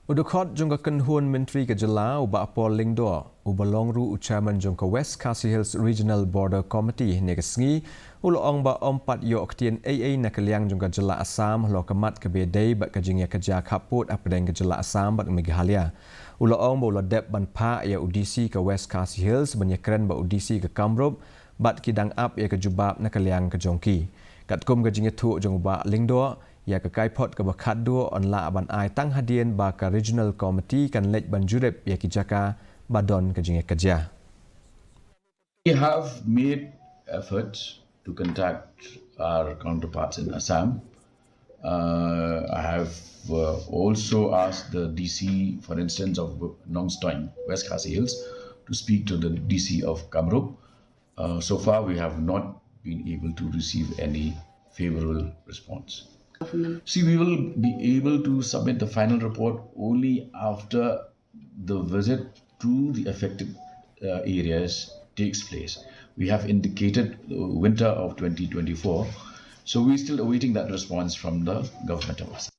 Udukot Jingiakren Hun Menteri ke Jylla ubah Apol Lingdo ubalong ru Chairman Jongka West KHASI Hills Regional Border Committee negesngi ulong ba ompat yo oktien AA nakaliang Jongka Jylla Assam lo kemat ke bedai bat ke Jingiakren kaput Hapdeng ke Jylla Assam bat Meghalaya. Ulong ba uladep ban pa ya udisi ke West KHASI Hills Jingiakren ba udisi ke Kamrup bat kidang up ya ke jubab nakaliang ke Jongki. Katkum ke Jingiatu Jongba Lingdo ya ke kaipot ke bakat dua on la aban ai tang hadien ba ke regional committee kan lej ban jurep ya ki jaka badon ke jinge kerja. We have made efforts to contact our counterparts in Assam. I have also asked the DC, for instance, of Nongstoin, West KHASI Hills, to speak to the DC of Kamrup. So far, we have not been able to receive any favorable response. See, we will be able to submit the final report only after the visit to the affected areas takes place. We have indicated the winter of 2024, so we're still awaiting that response from the government of Assam.